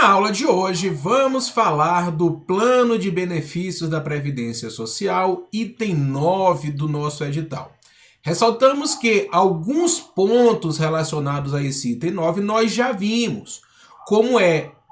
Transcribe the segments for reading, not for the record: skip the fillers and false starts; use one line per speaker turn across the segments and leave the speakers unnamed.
Na aula de hoje, vamos falar do Plano de Benefícios da Previdência Social, item 9 do nosso edital. Ressaltamos que alguns pontos relacionados a esse item 9 nós já vimos, como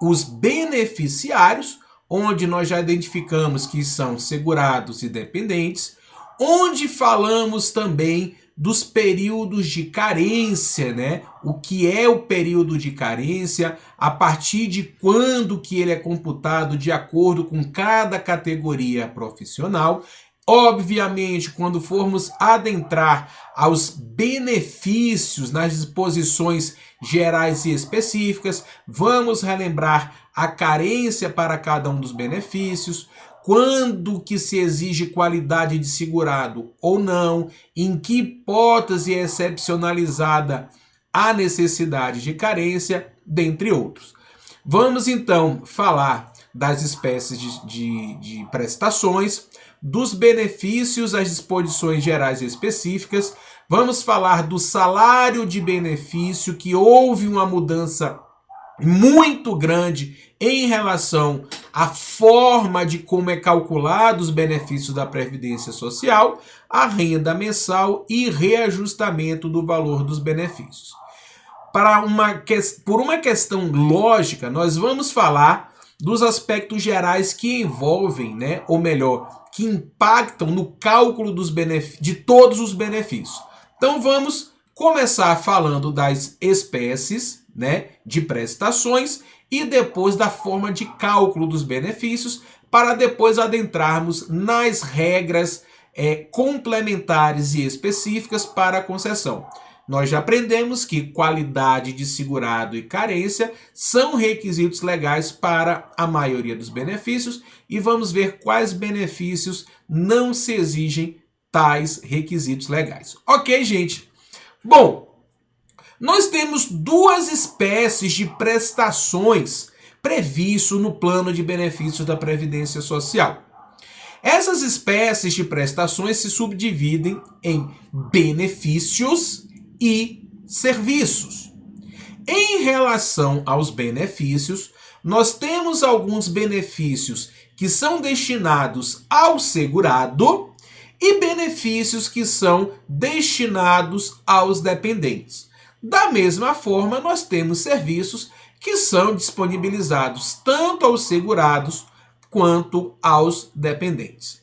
os beneficiários, onde nós já identificamos que são segurados e dependentes, onde falamos também dos períodos de carência, né? O que é o período de carência, a partir de quando que ele é computado de acordo com cada categoria profissional. Obviamente, quando formos adentrar aos benefícios nas disposições gerais e específicas, vamos relembrar a carência para cada um dos benefícios, quando que se exige qualidade de segurado ou não, em que hipótese é excepcionalizada a necessidade de carência, dentre outros. Vamos então falar das espécies de prestações, dos benefícios às disposições gerais e específicas, vamos falar do salário de benefício, que houve uma mudança muito grande em relação à forma de como é calculado os benefícios da Previdência Social, a renda mensal e reajustamento do valor dos benefícios. Por uma questão lógica, nós vamos falar dos aspectos gerais que envolvem, né, ou melhor, que impactam no cálculo de todos os benefícios. Então vamos começar falando das espécies, né, de prestações e depois da forma de cálculo dos benefícios, para depois adentrarmos nas regras complementares e específicas para a concessão. Nós já aprendemos que qualidade de segurado e carência são requisitos legais para a maioria dos benefícios e vamos ver quais benefícios não se exigem tais requisitos legais. Ok, gente? Bom, nós temos duas espécies de prestações previstas no Plano de Benefícios da Previdência Social. Essas espécies de prestações se subdividem em benefícios e serviços. Em relação aos benefícios, nós temos alguns benefícios que são destinados ao segurado e benefícios que são destinados aos dependentes. Da mesma forma, nós temos serviços que são disponibilizados tanto aos segurados quanto aos dependentes.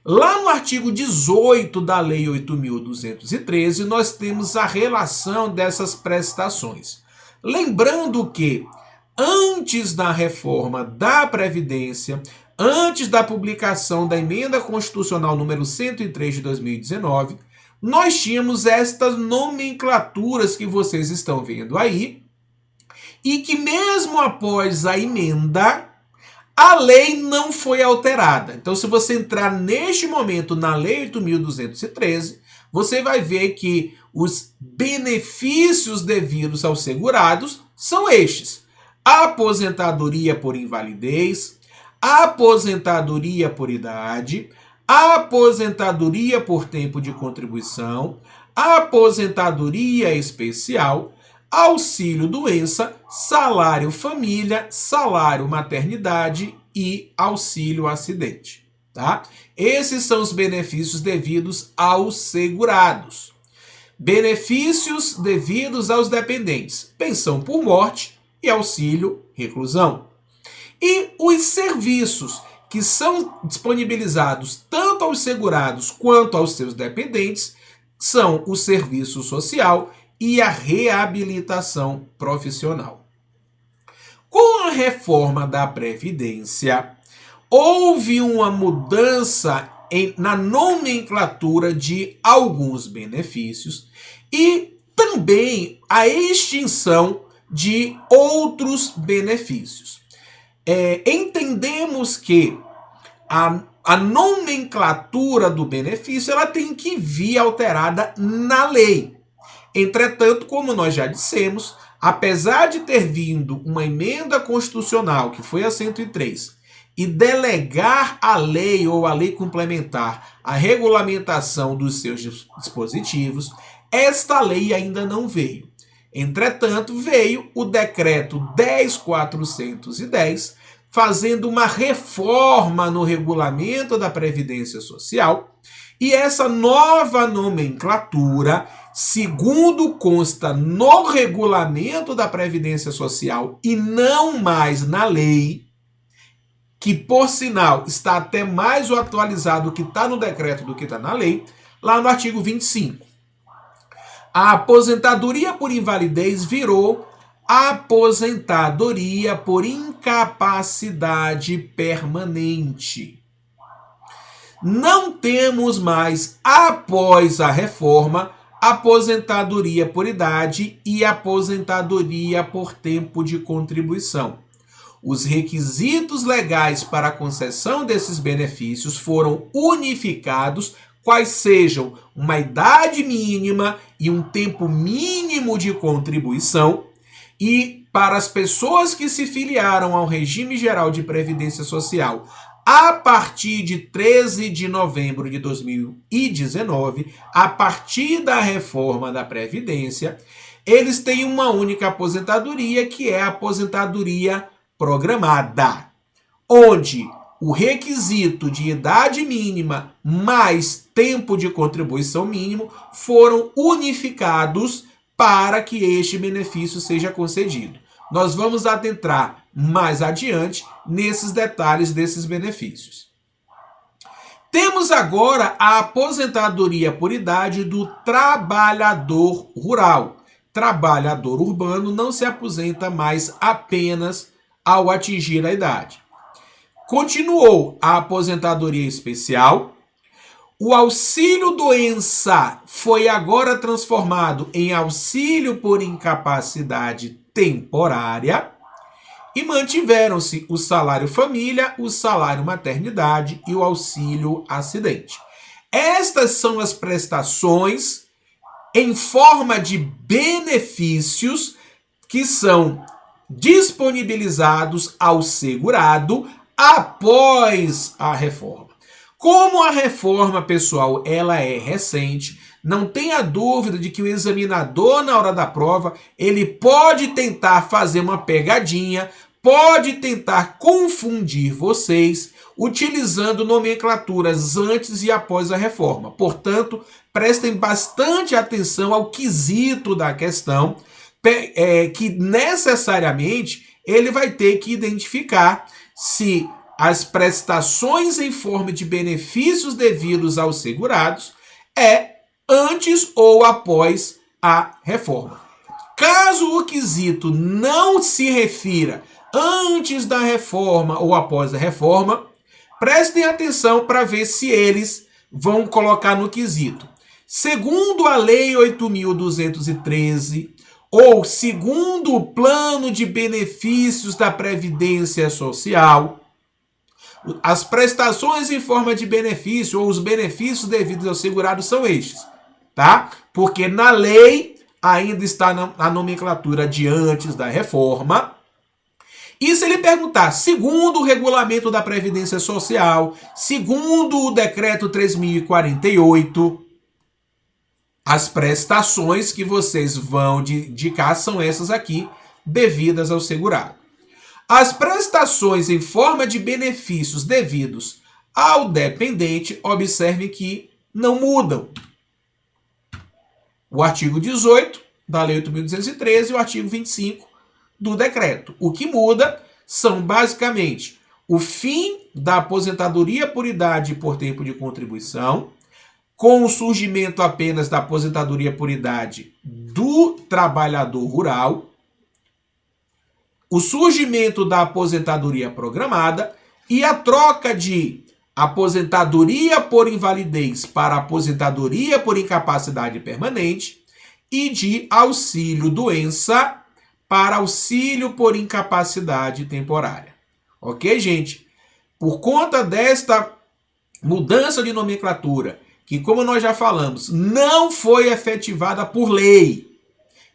Lá no artigo 18 da Lei 8.213, nós temos a relação dessas prestações. Lembrando que, antes da reforma da Previdência, antes da publicação da Emenda Constitucional número 103 de 2019, nós tínhamos estas nomenclaturas que vocês estão vendo aí, e que mesmo após a emenda, a lei não foi alterada. Então, se você entrar neste momento na Lei 8.213, você vai ver que os benefícios devidos aos segurados são estes: aposentadoria por invalidez, aposentadoria por idade, aposentadoria por tempo de contribuição, aposentadoria especial, auxílio-doença, salário-família, salário-maternidade e auxílio-acidente. Tá? Esses são os benefícios devidos aos segurados. Benefícios devidos aos dependentes: pensão por morte e auxílio-reclusão. E os serviços que são disponibilizados tanto aos segurados quanto aos seus dependentes são o serviço social e a reabilitação profissional. Com a reforma da Previdência, houve uma mudança na nomenclatura de alguns benefícios e também a extinção de outros benefícios. Entendemos que a nomenclatura do benefício ela tem que vir alterada na lei. Entretanto, como nós já dissemos, apesar de ter vindo uma emenda constitucional, que foi a 103, e delegar à lei ou à lei complementar a regulamentação dos seus dispositivos, esta lei ainda não veio. Entretanto, veio o decreto 10.410, fazendo uma reforma no regulamento da Previdência Social, e essa nova nomenclatura, segundo consta no regulamento da Previdência Social e não mais na lei, que por sinal está até mais atualizado que está no decreto do que está na lei, lá no artigo 25. A aposentadoria por invalidez virou aposentadoria por incapacidade permanente. Não temos mais, após a reforma, aposentadoria por idade e aposentadoria por tempo de contribuição. Os requisitos legais para a concessão desses benefícios foram unificados, quais sejam uma idade mínima e um tempo mínimo de contribuição, e para as pessoas que se filiaram ao regime geral de previdência social a partir de 13 de novembro de 2019, a partir da reforma da Previdência, eles têm uma única aposentadoria, que é a aposentadoria programada, onde o requisito de idade mínima mais tempo de contribuição mínimo foram unificados para que este benefício seja concedido. Nós vamos adentrar mais adiante nesses detalhes desses benefícios. Temos agora a aposentadoria por idade do trabalhador rural. Trabalhador urbano não se aposenta mais apenas ao atingir a idade. Continuou a aposentadoria especial. O auxílio-doença foi agora transformado em auxílio por incapacidade temporária e mantiveram-se o salário-família, o salário-maternidade e o auxílio-acidente. Estas são as prestações em forma de benefícios que são disponibilizados ao segurado após a reforma. Como a reforma, pessoal, ela é recente, não tenha dúvida de que o examinador, na hora da prova, ele pode tentar fazer uma pegadinha, pode tentar confundir vocês, utilizando nomenclaturas antes e após a reforma. Portanto, prestem bastante atenção ao quesito da questão, que necessariamente ele vai ter que identificar se as prestações em forma de benefícios devidos aos segurados é antes ou após a reforma. Caso o quesito não se refira antes da reforma ou após a reforma, prestem atenção para ver se eles vão colocar no quesito. Segundo a Lei 8.213, ou segundo o Plano de Benefícios da Previdência Social, as prestações em forma de benefício ou os benefícios devidos ao segurado são estes, tá? Porque na lei ainda está na nomenclatura de antes da reforma. E se ele perguntar, segundo o regulamento da Previdência Social, segundo o decreto 3.048, as prestações que vocês vão indicar são essas aqui, devidas ao segurado. As prestações em forma de benefícios devidos ao dependente, observe que não mudam. O artigo 18 da Lei 8.213 e o artigo 25 do decreto. O que muda são basicamente o fim da aposentadoria por idade e por tempo de contribuição, com o surgimento apenas da aposentadoria por idade do trabalhador rural, o surgimento da aposentadoria programada e a troca de aposentadoria por invalidez para aposentadoria por incapacidade permanente e de auxílio-doença para auxílio por incapacidade temporária. Ok, gente? Por conta desta mudança de nomenclatura, que, como nós já falamos, não foi efetivada por lei,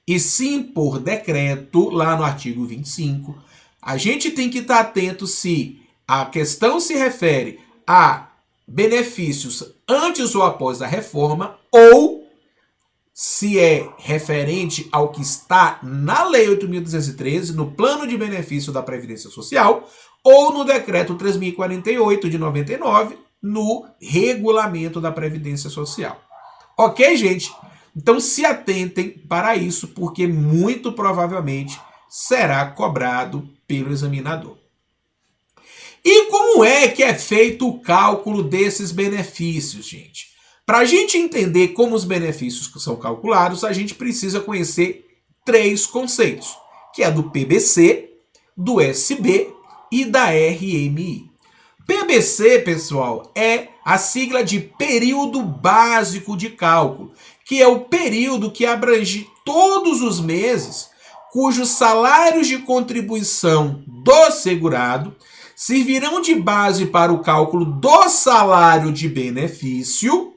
e sim por decreto, lá no artigo 25, a gente tem que estar atento se a questão se refere a benefícios antes ou após a reforma, ou se é referente ao que está na Lei 8.213, no Plano de Benefício da Previdência Social, ou no Decreto 3.048 de 99, no Regulamento da Previdência Social. Ok, gente? Então se atentem para isso, porque muito provavelmente será cobrado pelo examinador. E como é que é feito o cálculo desses benefícios, gente? Para a gente entender como os benefícios são calculados, a gente precisa conhecer 3 conceitos, que é do PBC, do SB e da RMI. PBC, pessoal, é a sigla de período básico de cálculo, que é o período que abrange todos os meses cujos salários de contribuição do segurado servirão de base para o cálculo do salário de benefício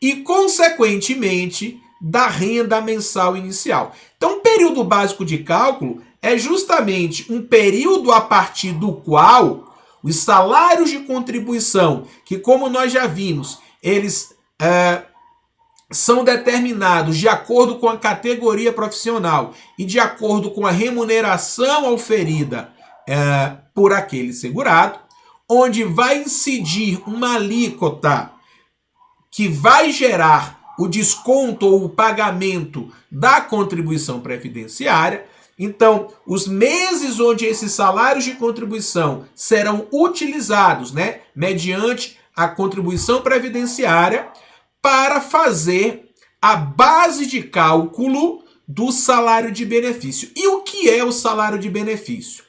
e, consequentemente, da renda mensal inicial. Então, o período básico de cálculo é justamente um período a partir do qual os salários de contribuição, que, como nós já vimos, eles são determinados de acordo com a categoria profissional e de acordo com a remuneração oferida por aquele segurado, onde vai incidir uma alíquota que vai gerar o desconto ou o pagamento da contribuição previdenciária. Então, os meses onde esses salários de contribuição serão utilizados, mediante a contribuição previdenciária, para fazer a base de cálculo do salário de benefício. E o que é o salário de benefício?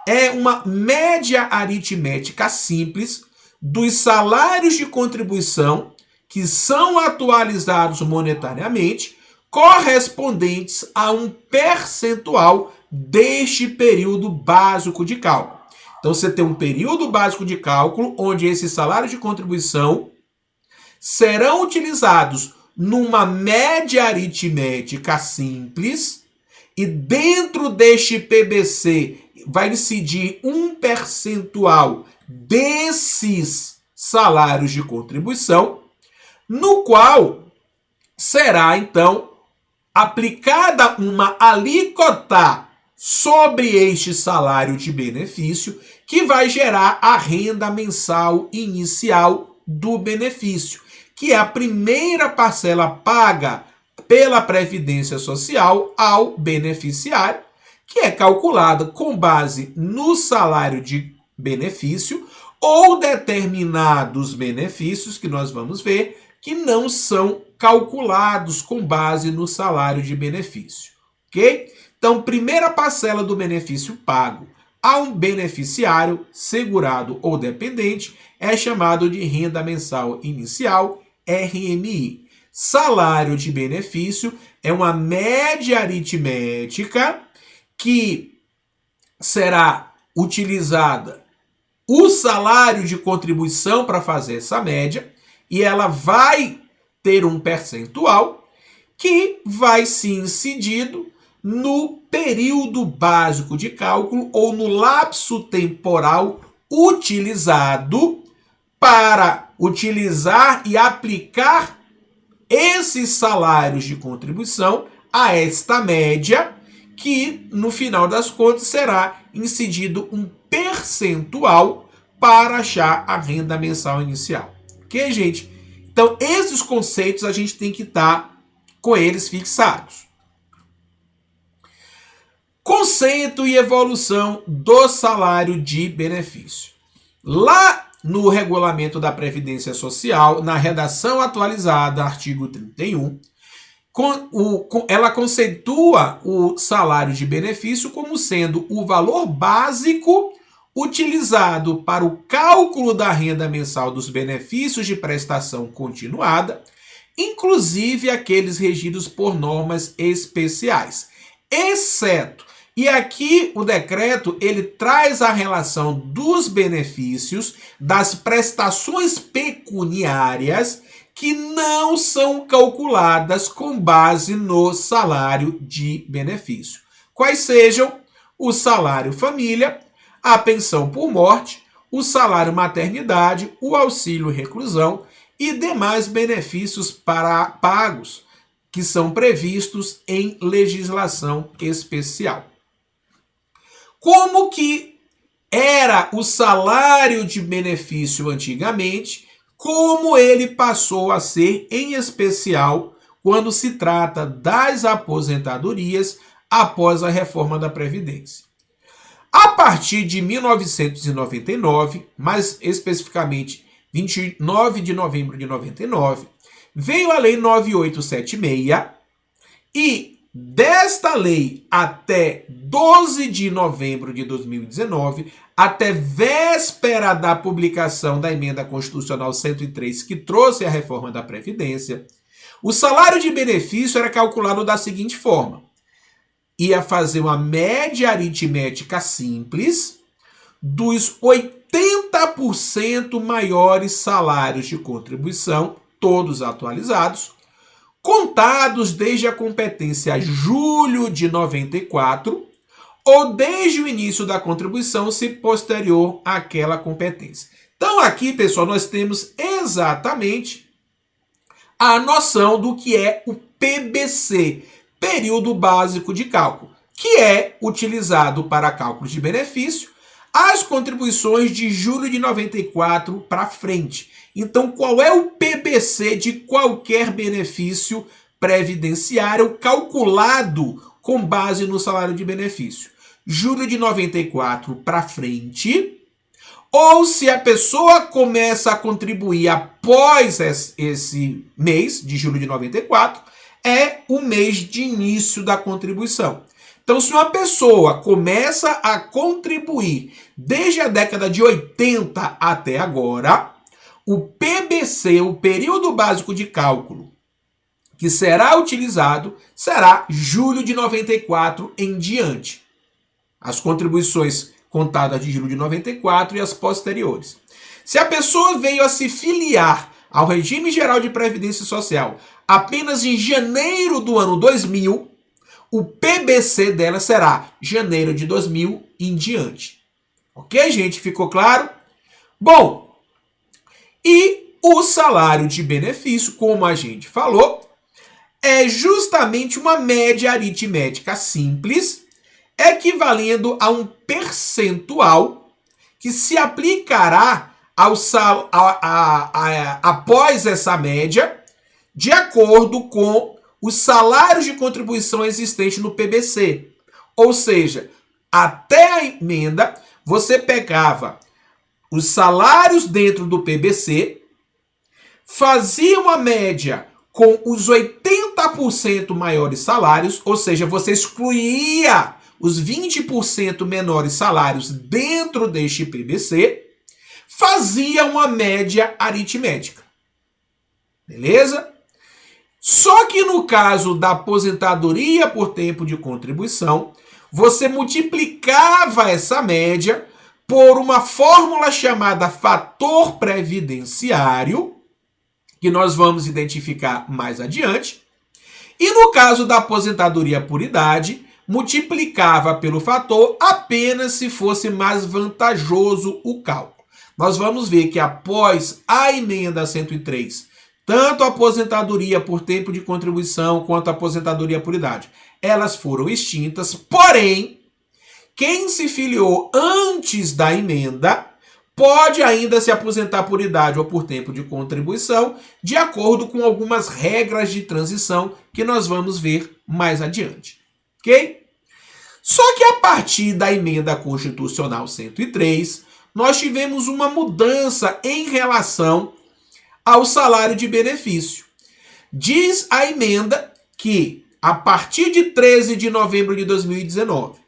É uma média aritmética simples dos salários de contribuição que são atualizados monetariamente, correspondentes a um percentual deste período básico de cálculo. Então, você tem um período básico de cálculo onde esses salários de contribuição serão utilizados numa média aritmética simples e dentro deste PBC vai incidir um percentual desses salários de contribuição, no qual será, então, aplicada uma alíquota sobre este salário de benefício, que vai gerar a renda mensal inicial do benefício, que é a primeira parcela paga pela Previdência Social ao beneficiário, que é calculada com base no salário de benefício ou determinados benefícios que nós vamos ver que não são calculados com base no salário de benefício, ok? Então, primeira parcela do benefício pago a um beneficiário segurado ou dependente é chamado de renda mensal inicial, RMI. Salário de benefício é uma média aritmética que será utilizada o salário de contribuição para fazer essa média, e ela vai ter um percentual que vai ser incidido no período básico de cálculo ou no lapso temporal utilizado para utilizar e aplicar esses salários de contribuição a esta média, que no final das contas será incidido um percentual para achar a renda mensal inicial. Ok, gente? Então, esses conceitos a gente tem que estar com eles fixados. Conceito e evolução do salário de benefício. Lá no Regulamento da Previdência Social, na redação atualizada, artigo 31, ela conceitua o salário de benefício como sendo o valor básico utilizado para o cálculo da renda mensal dos benefícios de prestação continuada, inclusive aqueles regidos por normas especiais, exceto, e aqui o decreto ele traz a relação dos benefícios das prestações pecuniárias que não são calculadas com base no salário de benefício. Quais sejam o salário família, a pensão por morte, o salário maternidade, o auxílio reclusão e demais benefícios pagos que são previstos em legislação especial. Como que era o salário de benefício antigamente, como ele passou a ser, em especial, quando se trata das aposentadorias após a reforma da Previdência. A partir de 1999, mais especificamente 29 de novembro de 99, veio a Lei 9876 e desta lei até 12 de novembro de 2019, até véspera da publicação da Emenda Constitucional 103, que trouxe a reforma da Previdência, o salário de benefício era calculado da seguinte forma: ia fazer uma média aritmética simples dos 80% maiores salários de contribuição, todos atualizados, contados desde a competência julho de 94 ou desde o início da contribuição, se posterior àquela competência. Então aqui, pessoal, nós temos exatamente a noção do que é o PBC, período básico de cálculo, que é utilizado para cálculos de benefício as contribuições de julho de 94 para frente. Então, qual é o PBC de qualquer benefício previdenciário calculado com base no salário de benefício? Julho de 94 para frente, ou se a pessoa começa a contribuir após esse mês de julho de 94, é o mês de início da contribuição. Então, se uma pessoa começa a contribuir desde a década de 80 até agora, o PBC, o período básico de cálculo, que será utilizado, será julho de 94 em diante. As contribuições contadas de julho de 94 e as posteriores. Se a pessoa veio a se filiar ao regime geral de previdência social apenas em janeiro do ano 2000, o PBC dela será janeiro de 2000 em diante. Ok, gente? Ficou claro? Bom, e o salário de benefício, como a gente falou, é justamente uma média aritmética simples, equivalendo a um percentual que se aplicará após essa média, de acordo com os salários de contribuição existentes no PBC. Ou seja, até a emenda, você pegava os salários dentro do PBC, fazia uma média com os 80% maiores salários, ou seja, você excluía os 20% menores salários dentro deste PBC, fazia uma média aritmética. Beleza? Só que no caso da aposentadoria por tempo de contribuição, você multiplicava essa média por uma fórmula chamada fator previdenciário, que nós vamos identificar mais adiante. E no caso da aposentadoria por idade, multiplicava pelo fator apenas se fosse mais vantajoso o cálculo. Nós vamos ver que após a emenda 103, tanto a aposentadoria por tempo de contribuição quanto a aposentadoria por idade, elas foram extintas, porém, quem se filiou antes da emenda pode ainda se aposentar por idade ou por tempo de contribuição, de acordo com algumas regras de transição que nós vamos ver mais adiante. Ok? Só que a partir da Emenda Constitucional 103, nós tivemos uma mudança em relação ao salário de benefício. Diz a emenda que, a partir de 13 de novembro de 2019,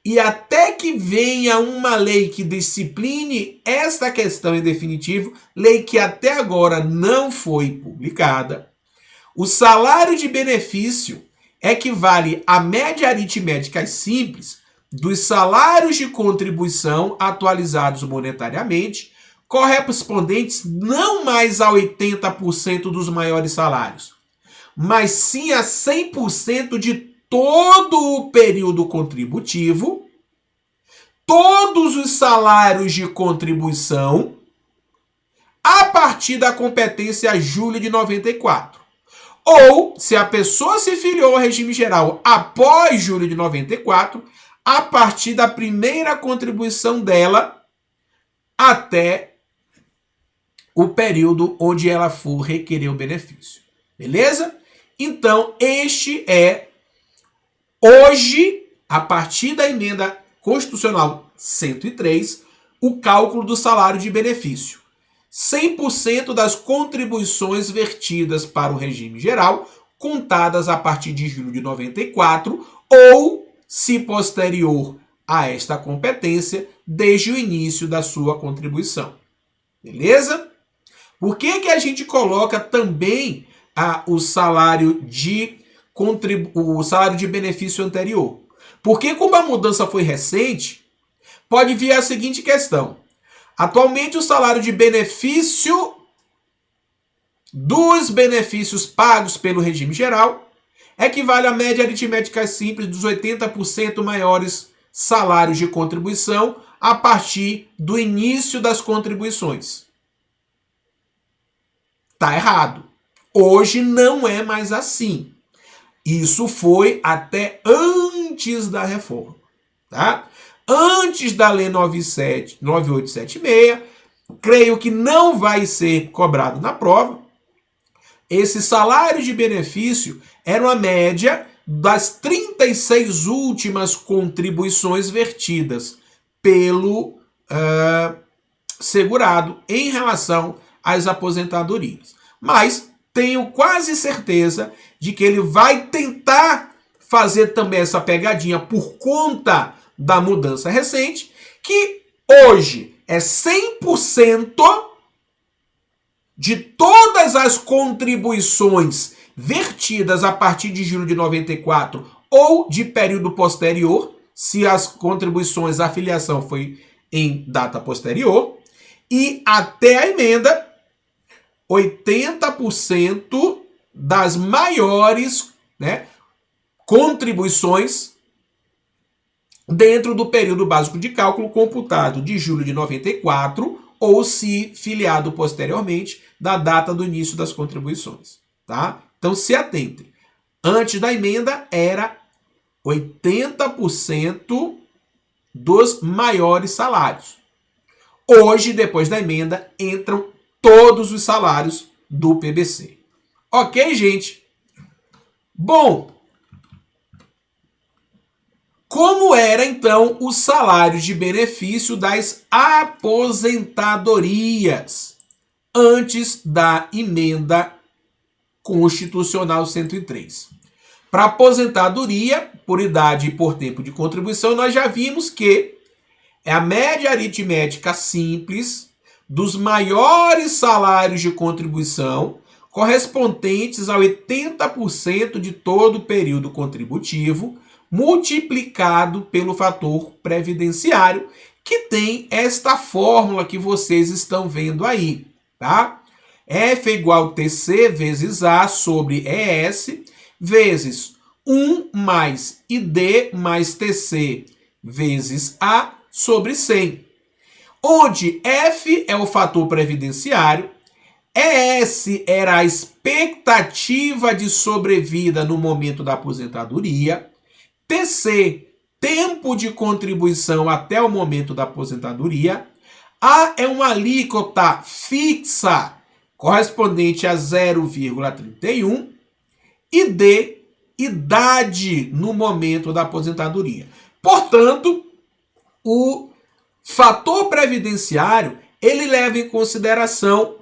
e até que venha uma lei que discipline esta questão em definitivo, lei que até agora não foi publicada, o salário de benefício equivale à média aritmética simples dos salários de contribuição atualizados monetariamente, correspondentes não mais a 80% dos maiores salários, mas sim a 100% de todo o período contributivo, todos os salários de contribuição, a partir da competência julho de 94. ou se a pessoa se filiou ao regime geral após julho de 94, a partir da primeira contribuição dela até o período onde ela for requerer o benefício. Beleza? Então, este é, hoje, a partir da emenda constitucional 103, o cálculo do salário de benefício. 100% das contribuições vertidas para o regime geral, contadas a partir de julho de 94, ou, se posterior a esta competência, desde o início da sua contribuição. Beleza? Por que a gente coloca também o salário de benefício anterior? Porque como a mudança foi recente, pode vir a seguinte questão. Atualmente o salário de benefício dos benefícios pagos pelo regime geral equivale à média aritmética simples dos 80% maiores salários de contribuição a partir do início das contribuições. Tá errado. Hoje não é mais assim. Isso foi até antes da reforma, tá? Antes da Lei 9876, creio que não vai ser cobrado na prova. Esse salário de benefício era uma média das 36 últimas contribuições vertidas pelo segurado em relação às aposentadorias. Mas tenho quase certeza de que ele vai tentar fazer também essa pegadinha por conta da mudança recente, que hoje é 100% de todas as contribuições vertidas a partir de julho de 94 ou de período posterior, se as contribuições, a filiação foi em data posterior, e até a emenda, 80% das maiores, né, contribuições dentro do período básico de cálculo computado de julho de 94 ou se filiado posteriormente da data do início das contribuições, tá? Então se atentem. Antes da emenda era 80% dos maiores salários. Hoje, depois da emenda, entram todos os salários do PBC. Ok, gente? Bom, como era, então, o salário de benefício das aposentadorias antes da emenda constitucional 103? Para aposentadoria, por idade e por tempo de contribuição, nós já vimos que é a média aritmética simples dos maiores salários de contribuição correspondentes a 80% de todo o período contributivo, multiplicado pelo fator previdenciário, que tem esta fórmula que vocês estão vendo aí, tá? F é igual a TC vezes A sobre ES, vezes 1 mais ID mais TC vezes A sobre 100. Onde F é o fator previdenciário, ES era a expectativa de sobrevida no momento da aposentadoria, TC, tempo de contribuição até o momento da aposentadoria, A é uma alíquota fixa correspondente a 0,31 e D, idade no momento da aposentadoria. Portanto, o fator previdenciário, ele leva em consideração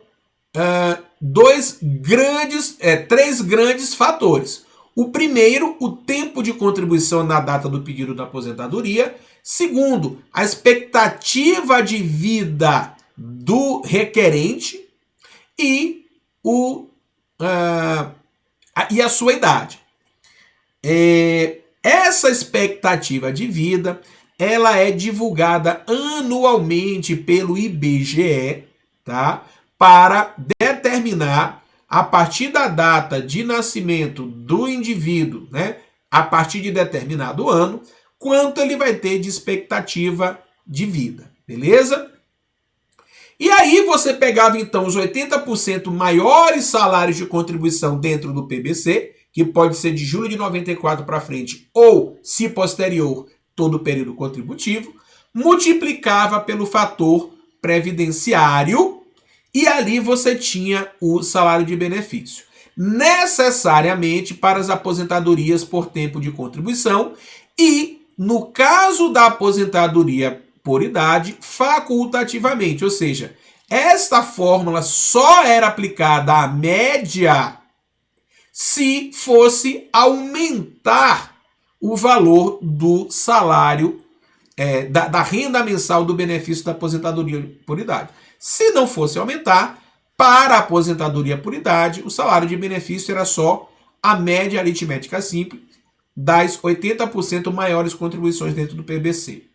três grandes fatores. O primeiro, o tempo de contribuição na data do pedido da aposentadoria. Segundo, a expectativa de vida do requerente e a sua idade. Essa expectativa de vida, ela é divulgada anualmente pelo IBGE, tá? Para determinar, a partir da data de nascimento do indivíduo, né, a partir de determinado ano, quanto ele vai ter de expectativa de vida, beleza? E aí você pegava então os 80% maiores salários de contribuição dentro do PBC, que pode ser de julho de 94 para frente ou, se posterior, todo o período contributivo, multiplicava pelo fator previdenciário e ali você tinha o salário de benefício. Necessariamente para as aposentadorias por tempo de contribuição e, no caso da aposentadoria por idade, facultativamente, ou seja, esta fórmula só era aplicada à média se fosse aumentar o valor do salário, da renda mensal do benefício da aposentadoria por idade. Se não fosse aumentar, para a aposentadoria por idade, o salário de benefício era só a média aritmética simples das 80% maiores contribuições dentro do PBC.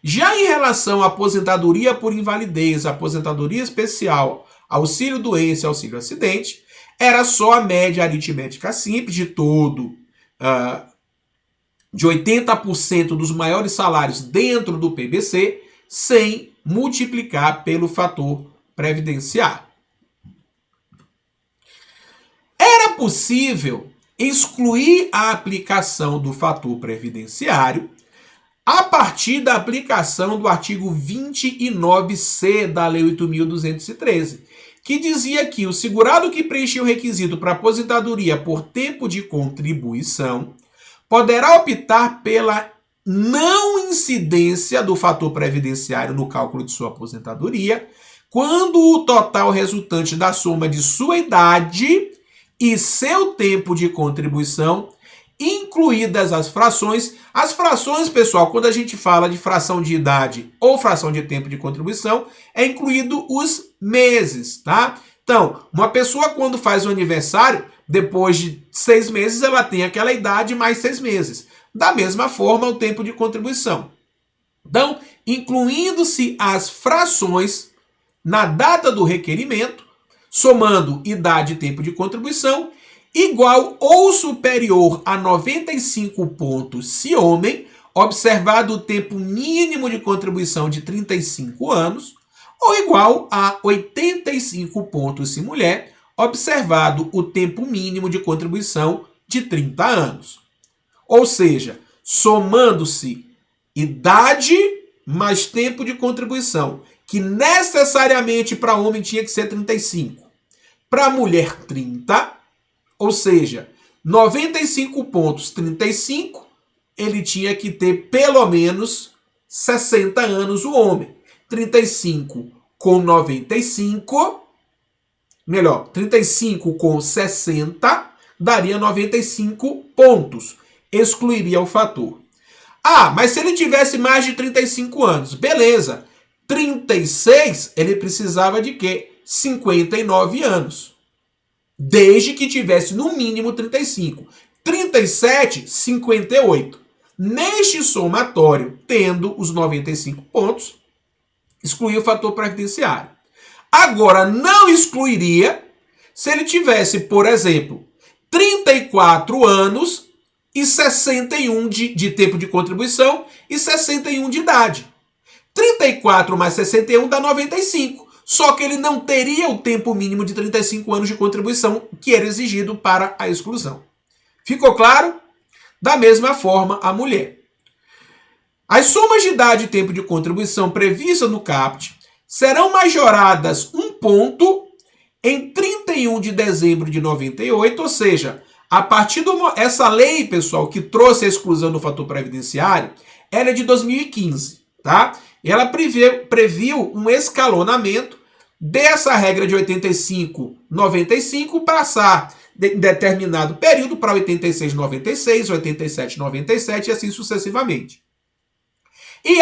Já em relação à aposentadoria por invalidez, aposentadoria especial, auxílio-doença e auxílio-acidente, era só a média aritmética simples de de 80% dos maiores salários dentro do PBC, sem multiplicar pelo fator previdenciário. Era possível excluir a aplicação do fator previdenciário a partir da aplicação do artigo 29C da Lei 8.213, que dizia que o segurado que preencheu o requisito para aposentadoria por tempo de contribuição poderá optar pela não incidência do fator previdenciário no cálculo de sua aposentadoria, quando o total resultante da soma de sua idade e seu tempo de contribuição, incluídas as frações. As frações, pessoal, quando a gente fala de fração de idade ou fração de tempo de contribuição, é incluído os meses, tá? Então, uma pessoa quando faz o aniversário, depois de 6 meses, ela tem aquela idade mais 6 meses. Da mesma forma, o tempo de contribuição. Então, incluindo-se as frações na data do requerimento, somando idade e tempo de contribuição, igual ou superior a 95 pontos se homem, observado o tempo mínimo de contribuição de 35 anos, ou igual a 85 pontos se mulher, observado o tempo mínimo de contribuição de 30 anos. Ou seja, somando-se idade mais tempo de contribuição, que necessariamente para homem tinha que ser 35, para mulher 30, ou seja, 95 pontos, 35, ele tinha que ter pelo menos 60 anos o homem. 35 com 95, melhor, 35 com 60, daria 95 pontos. Excluiria o fator. Ah, mas se ele tivesse mais de 35 anos, beleza. 36, ele precisava de quê? 59 anos. Desde que tivesse no mínimo 35. 37, 58. Neste somatório, tendo os 95 pontos, excluía o fator previdenciário. Agora, não excluiria se ele tivesse, por exemplo, 34 anos e 61 de tempo de contribuição e 61 de idade. 34 mais 61 dá 95. Só que ele não teria o tempo mínimo de 35 anos de contribuição que era exigido para a exclusão. Ficou claro? Da mesma forma, a mulher. As somas de idade e tempo de contribuição previstas no CAPT serão majoradas 1 ponto em 31 de dezembro de 98, ou seja, a partir essa lei, pessoal, que trouxe a exclusão do fator previdenciário, ela é de 2015, tá? Ela previu um escalonamento dessa regra de 85, 95, passar em determinado período para 86, 96, 87, 97 e assim sucessivamente. E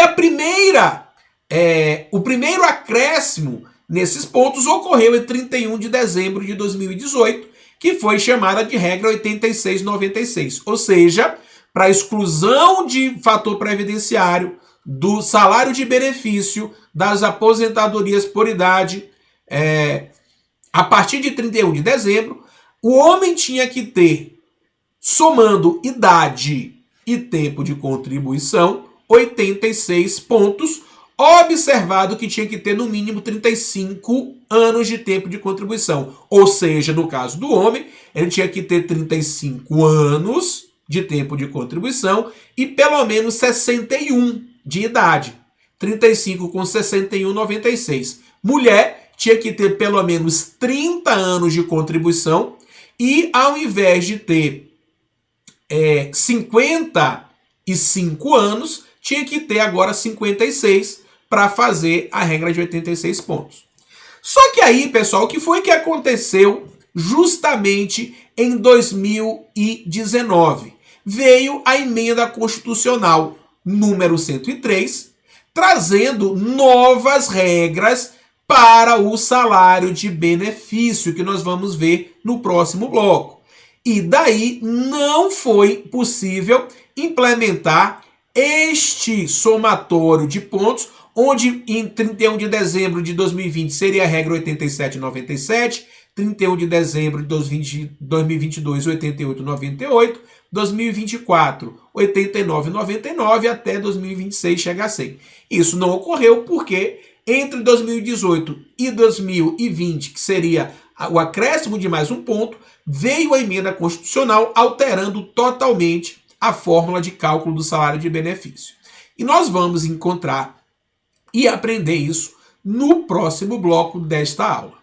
o primeiro acréscimo nesses pontos ocorreu em 31 de dezembro de 2018, que foi chamada de regra 86-96, ou seja, para exclusão de fator previdenciário do salário de benefício das aposentadorias por idade, a partir de 31 de dezembro, o homem tinha que ter, somando idade e tempo de contribuição, 86 pontos, observado que tinha que ter no mínimo 35 anos de tempo de contribuição. Ou seja, no caso do homem, ele tinha que ter 35 anos de tempo de contribuição e pelo menos 61 de idade. 35 com 61, 96. Mulher tinha que ter pelo menos 30 anos de contribuição e ao invés de ter 55 anos, tinha que ter agora 56 para fazer a regra de 86 pontos. Só que aí, pessoal, o que foi que aconteceu justamente em 2019? Veio a emenda constitucional número 103, trazendo novas regras para o salário de benefício, que nós vamos ver no próximo bloco. E daí não foi possível implementar este somatório de pontos, onde em 31 de dezembro de 2020 seria a regra 87,97, 31 de dezembro de 2022, 88,98, 2024, 89,99 até 2026 chega a 100. Isso não ocorreu porque entre 2018 e 2020, que seria o acréscimo de mais um ponto, veio a emenda constitucional alterando totalmente a fórmula de cálculo do salário de benefício. E nós vamos encontrar e aprender isso no próximo bloco desta aula.